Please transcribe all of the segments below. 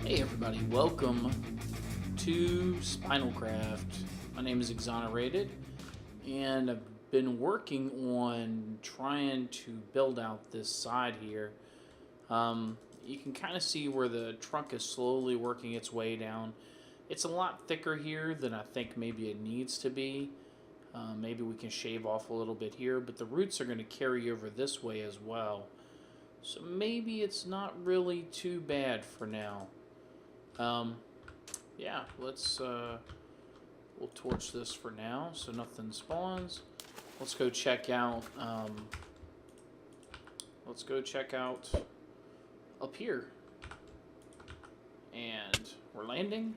Hey everybody, welcome to Spinalcraft. My name is Exonerated, and I've been working on trying to build out this side here. You can kind of see where the trunk is slowly working its way down. It's a lot thicker here than I think maybe it needs to be. Maybe we can shave off a little bit here, but the roots are going to carry over this way as well. So maybe it's not really too bad for now. Yeah, we'll torch this for now so nothing spawns. Let's go check out, up here. And we're landing.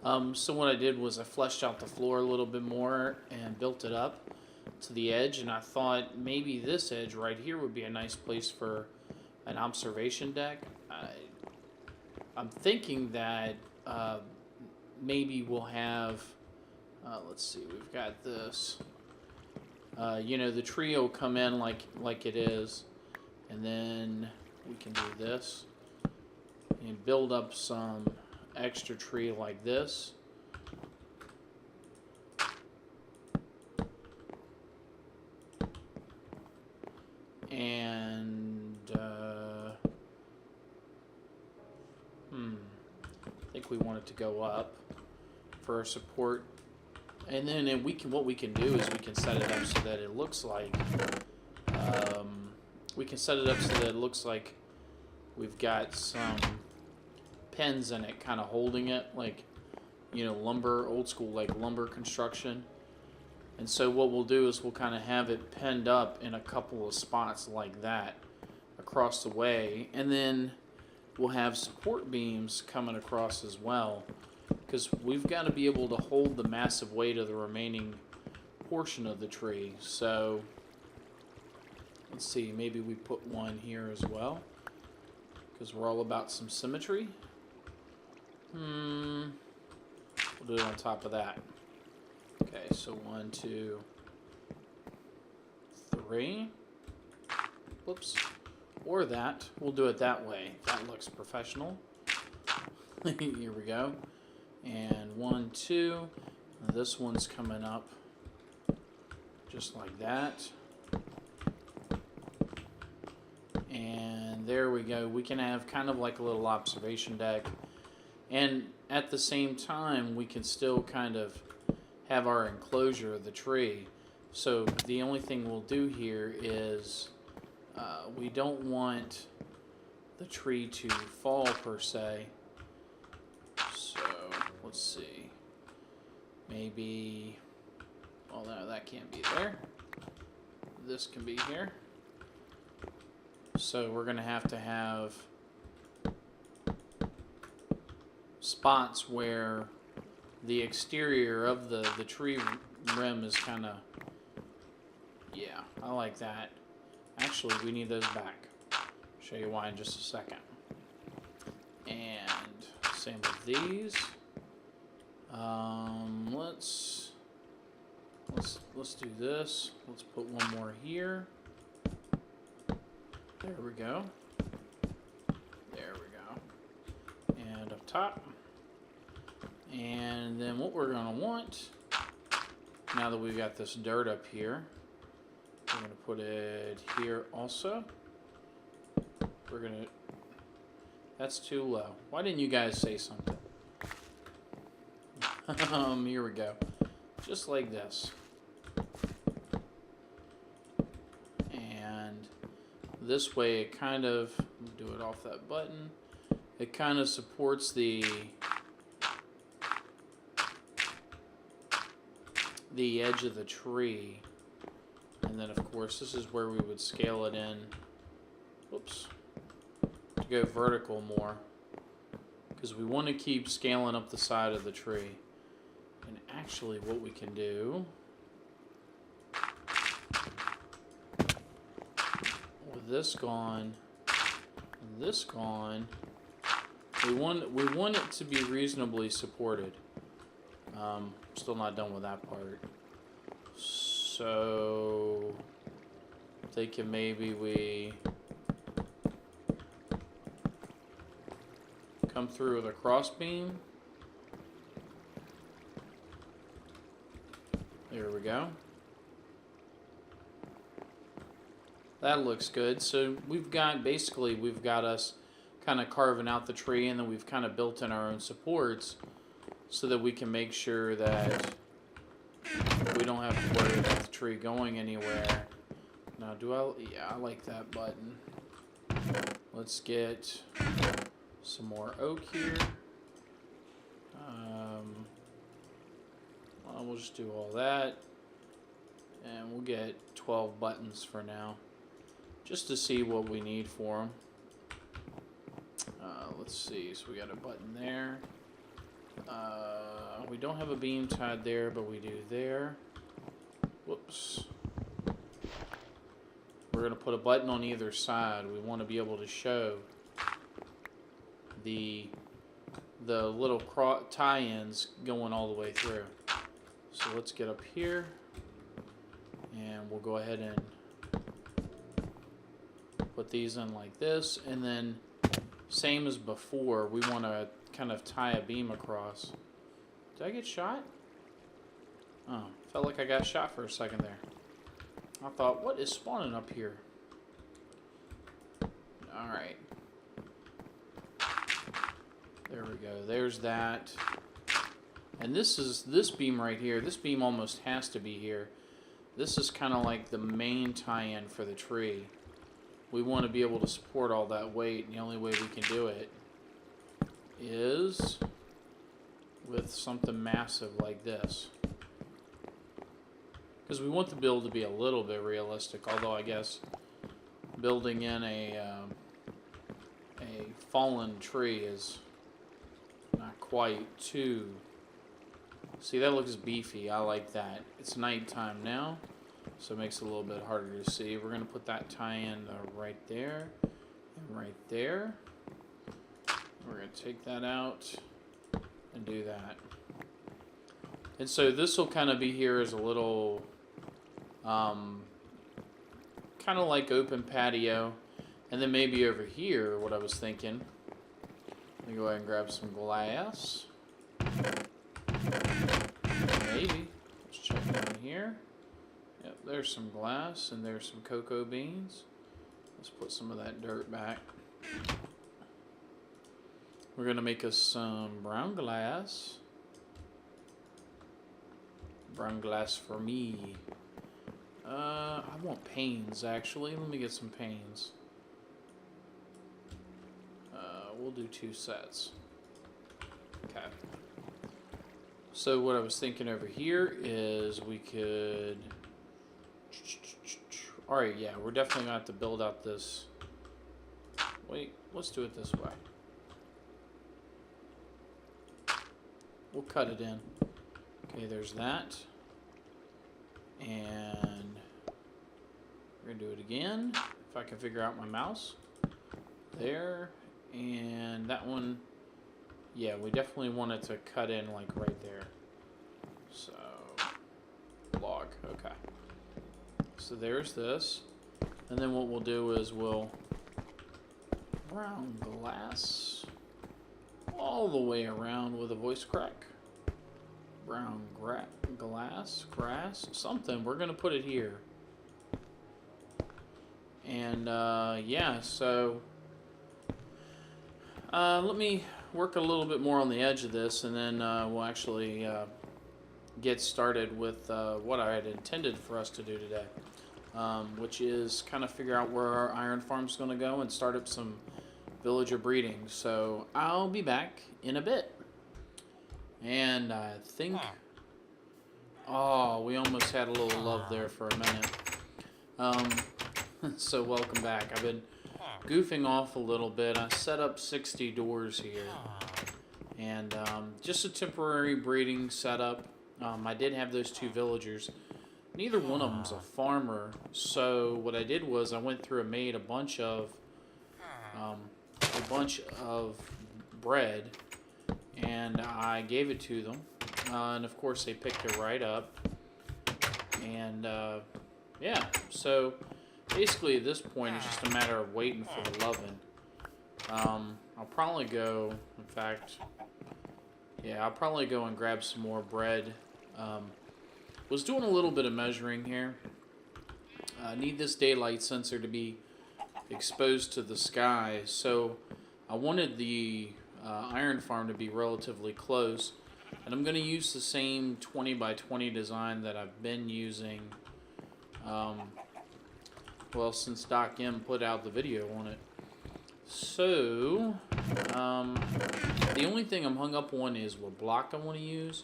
So what I did was I fleshed out the floor a little bit more and built it up to the edge, and I thought maybe this edge right here would be a nice place for an observation deck. I'm thinking that maybe we'll have, let's see, we've got this, you know, the tree will come in like it is, and then we can do this and build up some extra tree like this. And I think we want it to go up for support, and then what we can do is we can set it up so that it looks like we've got some pins in it, kind of holding it, like, you know, lumber, old school like lumber construction. And so what we'll do is we'll kind of have it pinned up in a couple of spots like that across the way, and then we'll have support beams coming across as well, because we've got to be able to hold the massive weight of the remaining portion of the tree. So let's see, maybe we put one here as well, because we're all about some symmetry. We'll do it on top of that. Okay, so 1, 2, 3. Whoops. Or that. We'll do it that way. That looks professional. Here we go. And 1, 2. This one's coming up just like that. And there we go. We can have kind of like a little observation deck. And at the same time, we can still kind of have our enclosure of the tree. So the only thing we'll do here is we don't want the tree to fall per se. So let's see, maybe, well, no, that can't be there. This can be here. So we're gonna have to have spots where the exterior of the tree rim is kind of, yeah, I like that. Actually, we need those back. Show you why in just a second. And same with these. Let's do this. Let's put one more here. There we go. There we go. And up top. And then what we're going to want, now that we've got this dirt up here, we're going to put it here also. We're going to, that's too low. Why didn't you guys say something? Here we go. Just like this. And this way it kind of, do it off that button, it kind of supports the edge of the tree. And then of course this is where we would scale it in, whoops, to go vertical more, because we want to keep scaling up the side of the tree. And actually what we can do with this gone and this gone, we want it to be reasonably supported. Still not done with that part. So thinking maybe we come through with a cross beam. There we go. That looks good. So we've got us kind of carving out the tree, and then we've kind of built in our own supports so that we can make sure that we don't have to worry about the tree going anywhere. Now, yeah, I like that button. Let's get some more oak here. Well, we'll just do all that, and we'll get 12 buttons for now, just to see what we need for them. Let's see, so we got a button there. We don't have a beam tied there, but we do there. Whoops. We're going to put a button on either side. We want to be able to show the little tie-ins going all the way through. So let's get up here, and we'll go ahead and put these in like this, and then same as before, we want to kind of tie a beam across. Did I get shot? Oh, felt like I got shot for a second there. I thought, what is spawning up here? Alright. There we go. There's that. And this beam right here. This beam almost has to be here. This is kind of like the main tie-in for the tree. We want to be able to support all that weight, and the only way we can do it is with something massive like this. Because we want the build to be a little bit realistic, although I guess building in a fallen tree is not quite too... See, that looks beefy. I like that. It's nighttime now, so it makes it a little bit harder to see. We're going to put that tie-in right there and right there. We're going to take that out and do that. And so this will kind of be here as a little, kind of like open patio. And then maybe over here, what I was thinking, let me go ahead and grab some glass. Maybe. Let's check down here. Yep, there's some glass and there's some cocoa beans. Let's put some of that dirt back. We're going to make us some brown glass. Brown glass for me. I want panes, actually. Let me get some panes. We'll do 2 sets. Okay. So what I was thinking over here is we could... Alright, yeah, we're definitely going to have to build out this... Wait, let's do it this way. We'll cut it in. Okay, there's that. And we're going to do it again. If I can figure out my mouse. There. And that one, yeah, we definitely want it to cut in like right there. So, log, okay. So there's this. And then what we'll do is we'll brown glass all the way around with a voice crack. Brown glass, grass, something. We're going to put it here. And, yeah, so let me work a little bit more on the edge of this, and then we'll actually get started with what I had intended for us to do today, which is kind of figure out where our iron farm's going to go and start up some villager breeding. So I'll be back in a bit. And I think... Oh, we almost had a little love there for a minute. So welcome back. I've been goofing off a little bit. I set up 60 doors here. And just a temporary breeding setup. I did have those 2 villagers. Neither one of them's a farmer. So what I did was I went through and made a bunch of bread. And I gave it to them. And of course they picked it right up. And yeah, so basically at this point it's just a matter of waiting for the loving. I'll probably go, in fact, yeah, I'll probably go and grab some more bread. Was doing a little bit of measuring here. Need this daylight sensor to be exposed to the sky, so I wanted the iron farm to be relatively close, and I'm going to use the same 20 by 20 design that I've been using, well, since Doc M put out the video on it. So, the only thing I'm hung up on is what block I want to use.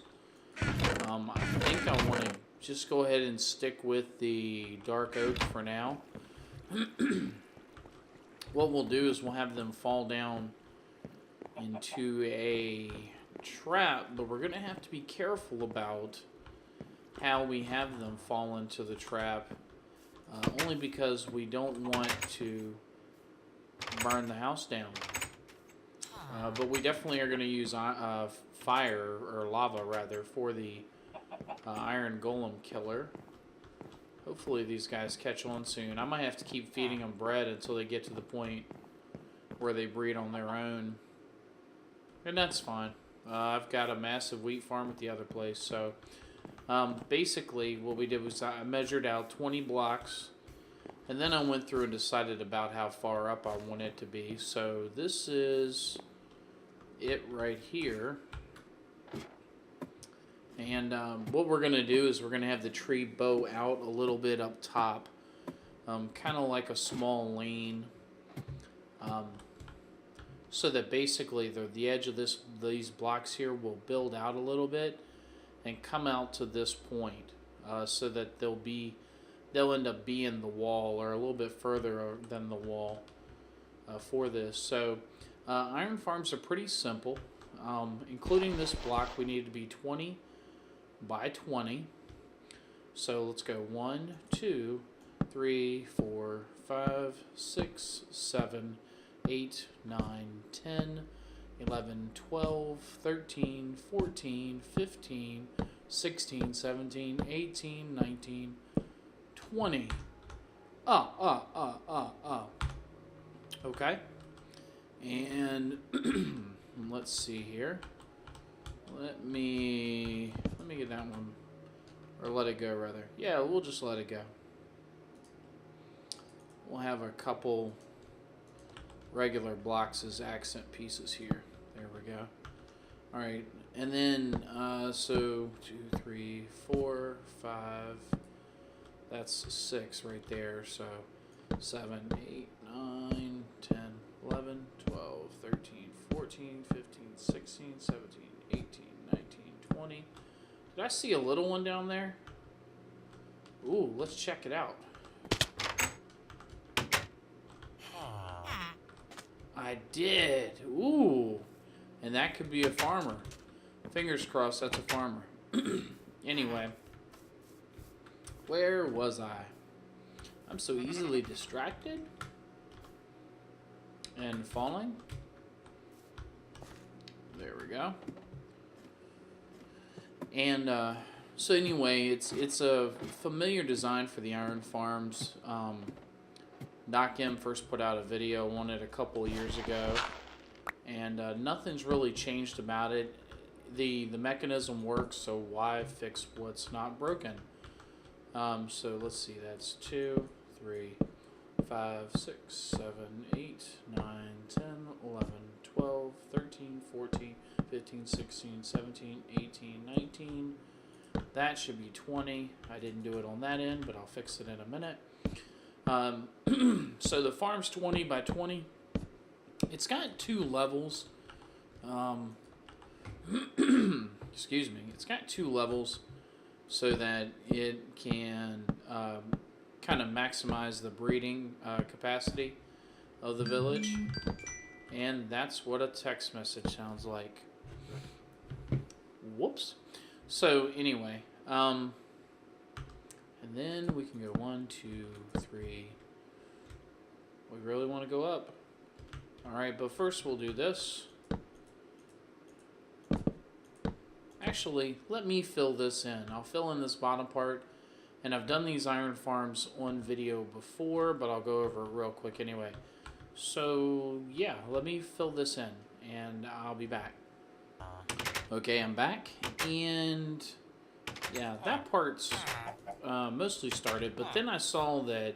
I think I want to just go ahead and stick with the dark oak for now. What we'll do is we'll have them fall down into a trap, but we're going to have to be careful about how we have them fall into the trap, only because we don't want to burn the house down. But we definitely are going to use fire, or lava rather, for the iron golem killer. Hopefully these guys catch on soon. I might have to keep feeding them bread until they get to the point where they breed on their own. And that's fine. I've got a massive wheat farm at the other place. So basically what we did was I measured out 20 blocks. And then I went through and decided about how far up I want it to be. So this is it right here. And what we're going to do is we're going to have the tree bow out a little bit up top. Kind of like a small lane. So that basically the edge of these blocks here will build out a little bit and come out to this point. So that they'll end up being the wall, or a little bit further than the wall for this. So iron farms are pretty simple. Including this block, we need to be 20 by 20. So let's go 1, 2, 3, 4, 5, 6, 7, 8, 9, 10, 11, 12, 13, 14, 15, 16, 17, 18, 19, 20. Okay. And let's see here. Let me get that one, or let it go rather. Yeah, we'll just let it go. We'll have a couple regular blocks as accent pieces here. There we go. All right, and then so 2, 3, 4, 5. That's 6 right there. So 7, 8, 9, 10, 11, 12, 13, 14, 15, 16, 17, 18, 19, 20. Did I see a little one down there? Ooh, let's check it out. I did. Ooh. And that could be a farmer. Fingers crossed that's a farmer. Anyway. Where was I? I'm so easily distracted. And falling. There we go. And so anyway, it's a familiar design for the iron farms. Doc M first put out a video on it a couple years ago, and nothing's really changed about it. The mechanism works, so why fix what's not broken? So let's see, that's 2, 3, 5, 6, 7, 8, 9, 10, 11, 12, 13, 14, 15, 16, 17, 18, 19. That should be 20. I didn't do it on that end, but I'll fix it in a minute. So the farm's 20 by 20. It's got 2 levels. Excuse me. It's got 2 levels so that it can kind of maximize the breeding capacity of the village. And that's what a text message sounds like. Whoops. So anyway, and then we can go 1, 2, 3. We really want to go up. Alright, but first we'll do this. Actually, let me fill this in. I'll fill in this bottom part. And I've done these iron farms on video before, but I'll go over it real quick anyway. So yeah, let me fill this in and I'll be back. Okay, I'm back, and yeah, that part's mostly started, but then I saw that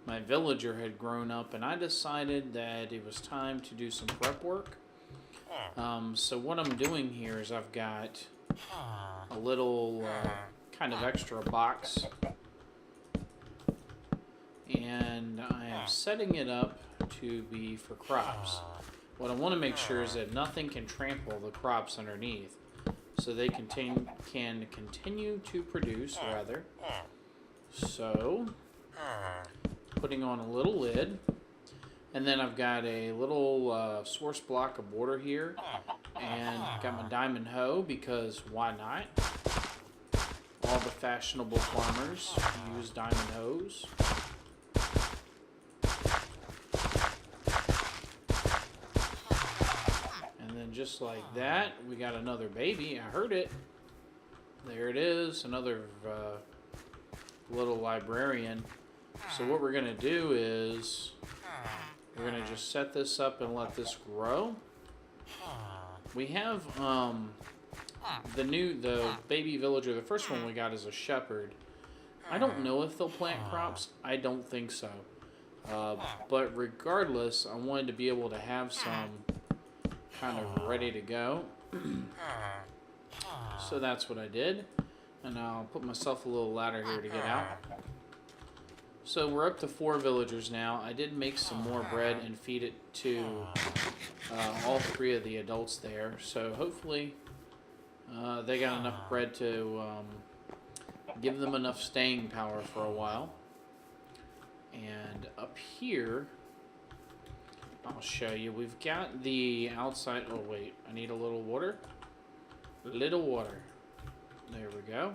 my villager had grown up, and I decided that it was time to do some prep work. So what I'm doing here is I've got a little kind of extra box, and I am setting it up to be for crops. What I want to make sure is that nothing can trample the crops underneath, so they can continue to produce, rather. So, putting on a little lid, and then I've got a little source block of border here, and got my diamond hoe, because why not? All the fashionable farmers use diamond hoes. Just like that, we got another baby. I heard it. There it is, another little librarian. So what we're going to do is we're going to just set this up and let this grow. We have the baby villager. The first one we got is a shepherd. I don't know if they'll plant crops. I don't think so. But regardless, I wanted to be able to have some kind of ready to go. So that's what I did, and I'll put myself a little ladder here to get out. So we're up to 4 villagers now. I did make some more bread and feed it to all 3 of the adults there, so hopefully they got enough bread to give them enough staying power for a while. And up here, I'll show you. We've got the outside. Oh, wait. I need a little water. Little water. There we go.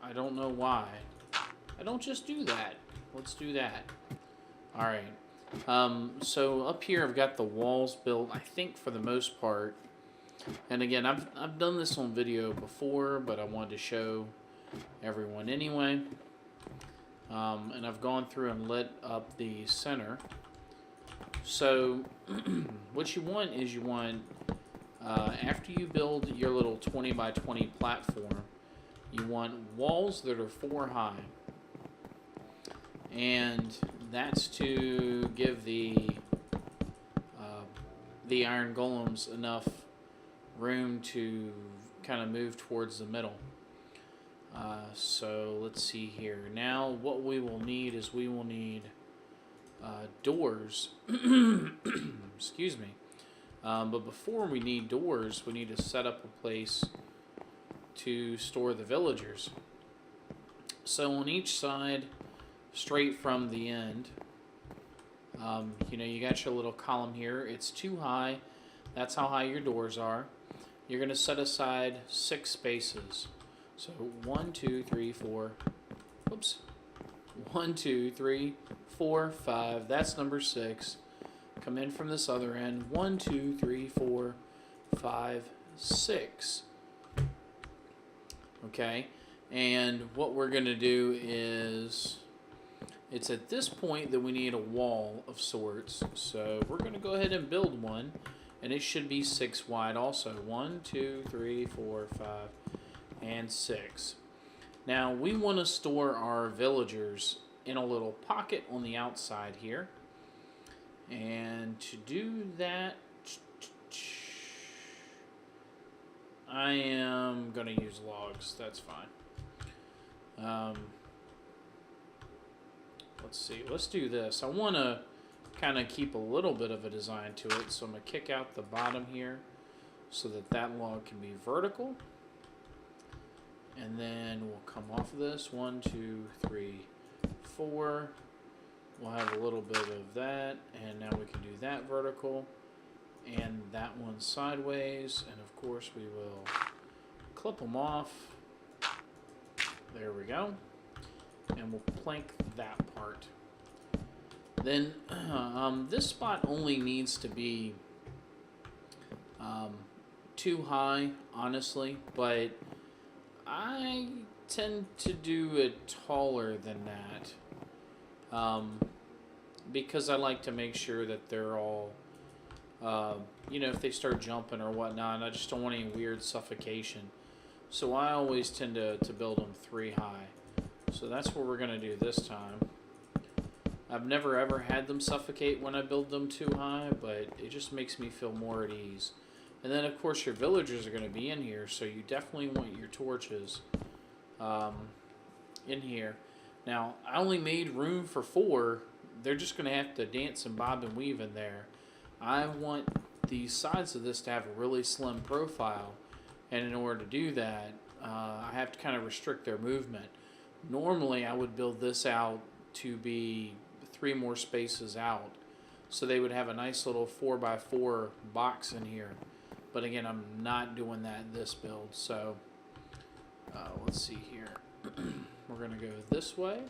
I don't know why. I don't just do that. Let's do that. All right. So up here, I've got the walls built, I think, for the most part. And again, I've done this on video before, but I wanted to show everyone anyway. And I've gone through and lit up the center. So what you want is after you build your little 20 by 20 platform, you want walls that are 4 high. And that's to give the iron golems enough room to kind of move towards the middle. So let's see here. Now what we will need is doors. Excuse me. But before we need doors, we need to set up a place to store the villagers. So on each side, straight from the end, you got your little column here. It's 2 high. That's how high your doors are. You're going to set aside 6 spaces. So 1, 2, 3, 4. Oops. 1, 2, 3, 4, 5. That's number 6. Come in from this other end. 1, 2, 3, 4, 5, 6. Okay. And what we're going to do is, it's at this point that we need a wall of sorts. So we're going to go ahead and build one. And it should be 6 wide also. 1, 2, 3, 4, 5, and 6. Now we want to store our villagers in a little pocket on the outside here. And to do that, I am going to use logs. That's fine. Let's see. Let's do this. I want to kind of keep a little bit of a design to it, so I'm going to kick out the bottom here so that log can be vertical. And then we'll come off of this. 1, 2, 3, 4. We'll have a little bit of that, and now we can do that vertical and that one sideways, and of course we will clip them off. There we go. And we'll plank that part. Then this spot only needs to be 2 high, honestly, but I tend to do it taller than that. because I like to make sure that they're all, you know, if they start jumping or whatnot, I just don't want any weird suffocation. So I always tend to build them 3 high. So that's what we're going to do this time. I've never ever had them suffocate when I build them too high, but it just makes me feel more at ease. And then of course your villagers are going to be in here, so you definitely want your torches in here. Now, I only made room for 4. They're just going to have to dance and bob and weave in there. I want the sides of this to have a really slim profile, and in order to do that, I have to kind of restrict their movement. Normally, I would build this out to be 3 more spaces out, so they would have a nice little 4x4 box in here. But again, I'm not doing that in this build, so let's see here. We're going to go this way,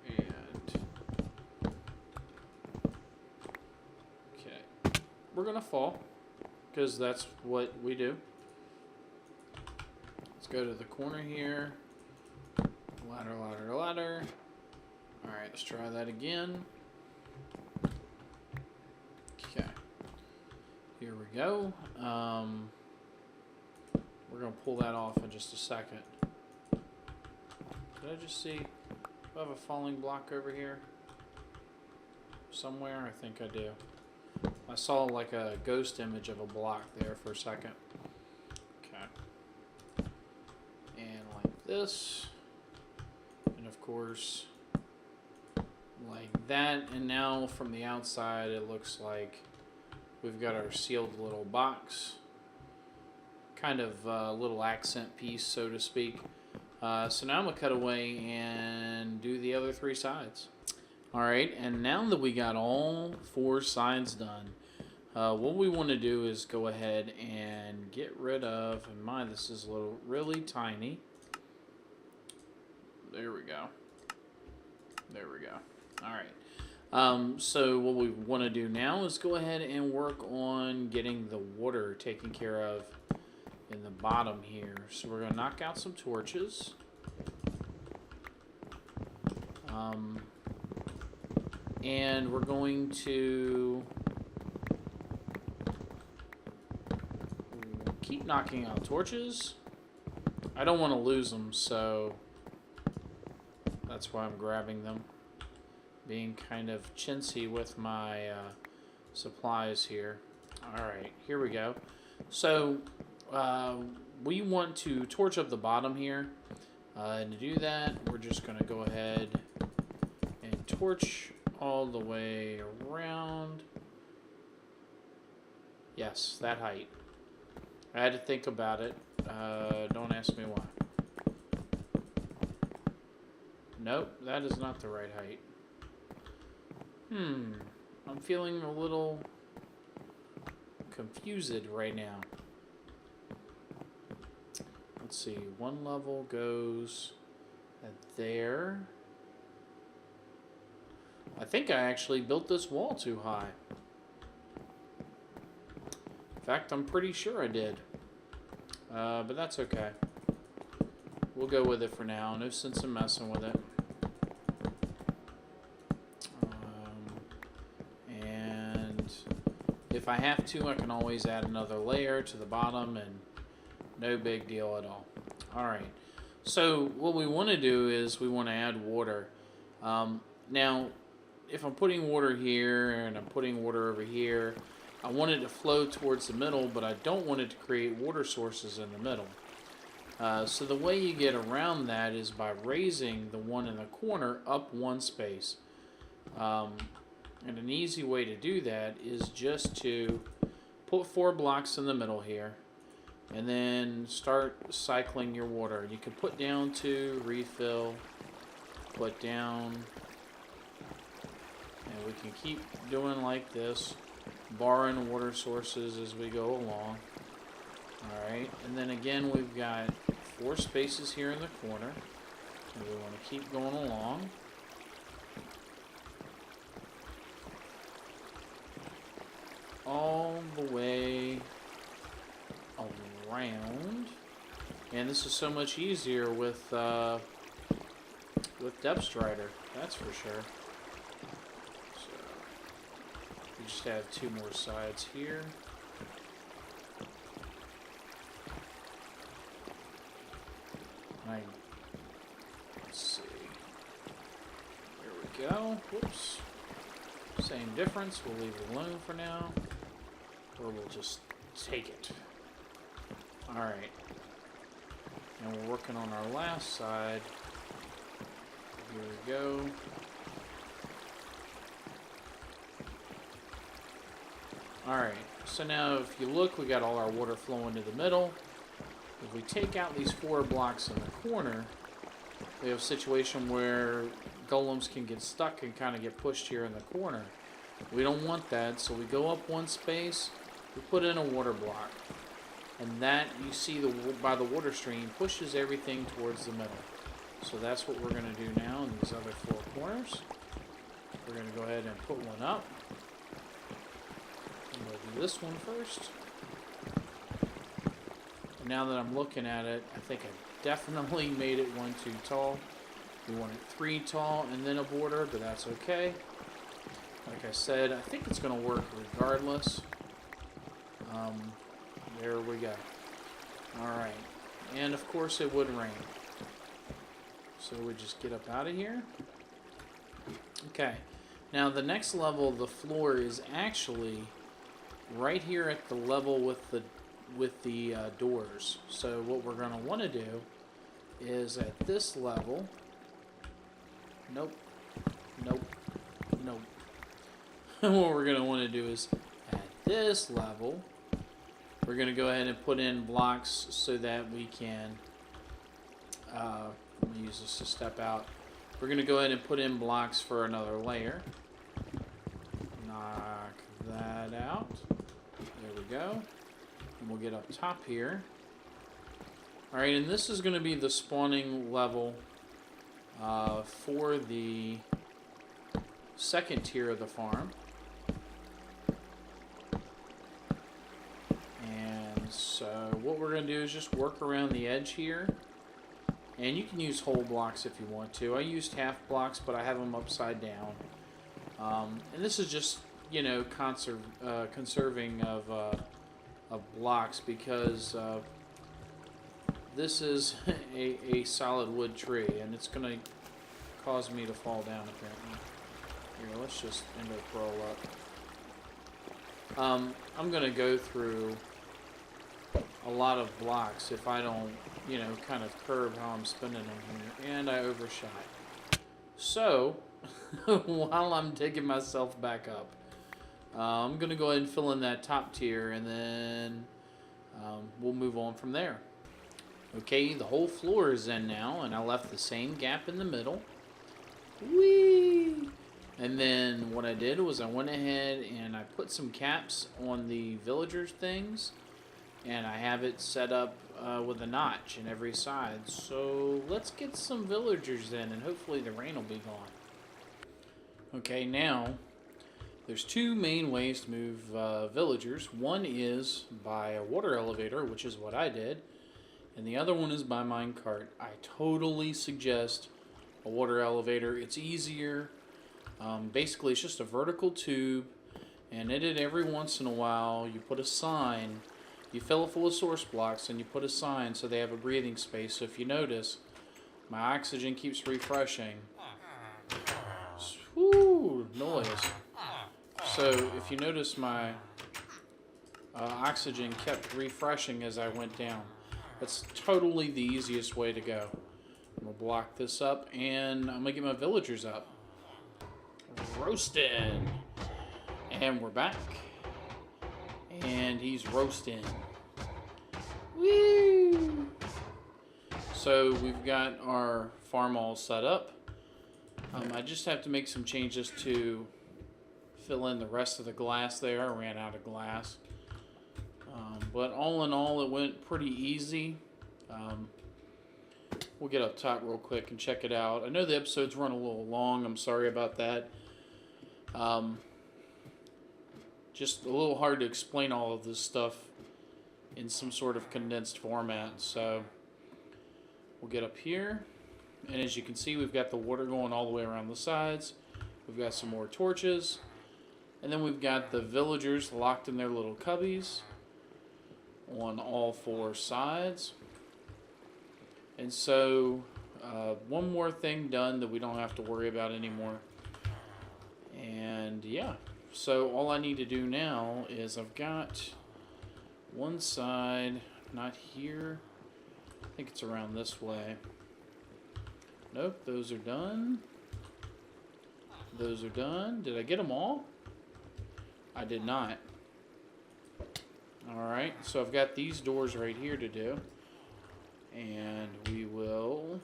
and okay, we're going to fall, because that's what we do. Let's go to the corner here. Ladder, ladder, ladder. Alright, let's try that again. Okay. Here we go. We're going to pull that off in just a second. Did I just see? Do I have a falling block over here? Somewhere? I think I do. I saw like a ghost image of a block there for a second. Okay. And like this. And of course, like that. And now from the outside, it looks like we've got our sealed little box. Kind of a little accent piece, so to speak. So now I'm going to cut away and do the other 3 sides. Alright, and now that we got all 4 sides done, what we want to do is go ahead and get rid of, and mind this is really tiny. There we go. There we go. Alright. So what we want to do now is go ahead and work on getting the water taken care of in the bottom here. So we're going to knock out some torches. And we're going to keep knocking out torches. I don't want to lose them, so that's why I'm grabbing them. Being kind of chintzy with my supplies here. Alright, here we go. So we want to torch up the bottom here. And to do that, we're just going to go ahead and torch all the way around. Yes, that height. I had to think about it. Don't ask me why. Nope, that is not the right height. I'm feeling a little confused right now. Let's see, 1 level goes at there. I think I actually built this wall too high. In fact, I'm pretty sure I did. But that's okay. We'll go with it for now. No sense in messing with it. And if I have to, I can always add another layer to the bottom, and no big deal at all. Alright, so what we want to do is we want to add water. Now, if I'm putting water here and I'm putting water over here, I want it to flow towards the middle, but I don't want it to create water sources in the middle. So the way you get around that is by raising the one in the corner up 1 space. And an easy way to do that is just to put 4 blocks in the middle here, and then start cycling your water. You can put down to refill, put down, and we can keep doing like this, borrowing water sources as we go along. Alright, and then again we've got 4 spaces here in the corner, and we want to keep going along. All the way around, and this is so much easier with Depth Strider. that's for sure. So we just have 2 more sides here. Let's see. There we go. Whoops. Same difference. We'll leave it alone for now. Or we'll just take it. Alright. And we're working on our last side. Here we go. Alright. So now if you look, we got all our water flowing to the middle. If we take out these 4 blocks in the corner, we have a situation where golems can get stuck and kind of get pushed here in the corner. We don't want that, so we go up 1 space, we put in a water block. And that, you see by the water stream, pushes everything towards the middle. So that's what we're going to do now in these other 4 corners. We're going to go ahead and put one up. I'm going to do this one first. Now that I'm looking at it, I think I definitely made it 1 too tall. We want it 3 tall and then a border, but that's okay. Like I said, I think it's going to work regardless. There we go. Alright. And of course it would rain. So we just get up out of here. Okay. Now the next level of the floor is actually right here at the level with the doors. So what we're going to want to do is at this level, nope, what we're going to want to do is at this level, we're going to go ahead and put in blocks so that we can, let me use this to step out. We're going to go ahead and put in blocks for another layer. Knock that out. There we go. And we'll get up top here. Alright, and this is going to be the spawning level for the second tier of the farm. And so what we're going to do is just work around the edge here. And you can use whole blocks if you want to. I used half blocks, but I have them upside down. And this is just, you know, conserving of blocks, because this is a solid wood tree and it's going to cause me to fall down apparently. Here, let's just end up roll up. I'm going to go through a lot of blocks if I don't, you know, kind of curb how I'm spinning them here, and I overshot. So while I'm digging myself back up, I'm going to go ahead and fill in that top tier, and then we'll move on from there. Okay, the whole floor is in now, and I left the same gap in the middle. Whee! And then what I did was I went ahead and I put some caps on the villagers things, and I have it set up with a notch in every side. So let's get some villagers in, and hopefully the rain will be gone. Okay, now there's 2 main ways to move villagers. One is by a water elevator, which is what I did, and the other one is by minecart. I totally suggest a water elevator. It's easier. Basically, it's just a vertical tube, and in it every once in a while you put a sign. You fill it full of source blocks, and you put a sign so they have a breathing space. So if you notice, my oxygen keeps refreshing. Whoo, noise. So if you notice, my oxygen kept refreshing as I went down. That's totally the easiest way to go. I'm going to block this up, and I'm going to get my villagers up. Roasting. And we're back. And he's roasting. Woo! So we've got our farm all set up. I just have to make some changes to fill in the rest of the glass there. I ran out of glass. But all in all, it went pretty easy. We'll get up top real quick and check it out. I know the episodes run a little long. I'm sorry about that. Just a little hard to explain all of this stuff in some sort of condensed format. So we'll get up here. And as you can see, we've got the water going all the way around the sides. We've got some more torches. And then we've got the villagers locked in their little cubbies on all 4 sides. And so, one more thing done that we don't have to worry about anymore. And yeah, so all I need to do now is I've got one side, not here. I think it's around this way. Nope, those are done. Those are done. Did I get them all? I did not. Alright, so I've got these doors right here to do. And we will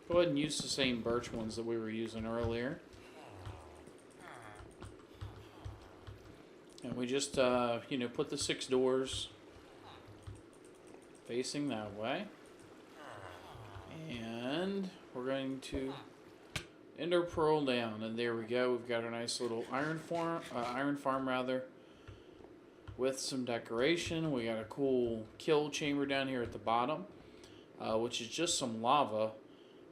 go ahead and use the same birch ones that we were using earlier. And we just, put the 6 doors facing that way. And we're going to ender pearl down. And there we go. We've got a nice little iron farm rather, with some decoration. We got a cool kill chamber down here at the bottom, which is just some lava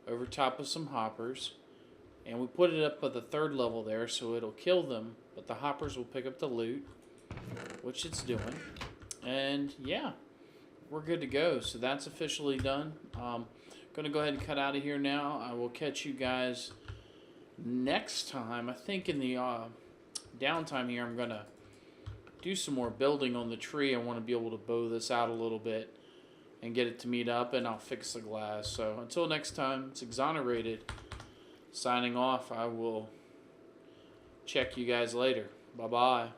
over top of some hoppers. And we put it up at the 3rd level there, so it'll kill them, but the hoppers will pick up the loot, which it's doing. And yeah, we're good to go. So that's officially done. Going to go ahead and cut out of here now. I will catch you guys next time. I think in the downtime here, I'm going to do some more building on the tree. I want to be able to bow this out a little bit and get it to meet up, and I'll fix the glass. So until next time, it's Exonerated signing off. I will check you guys later. Bye-bye.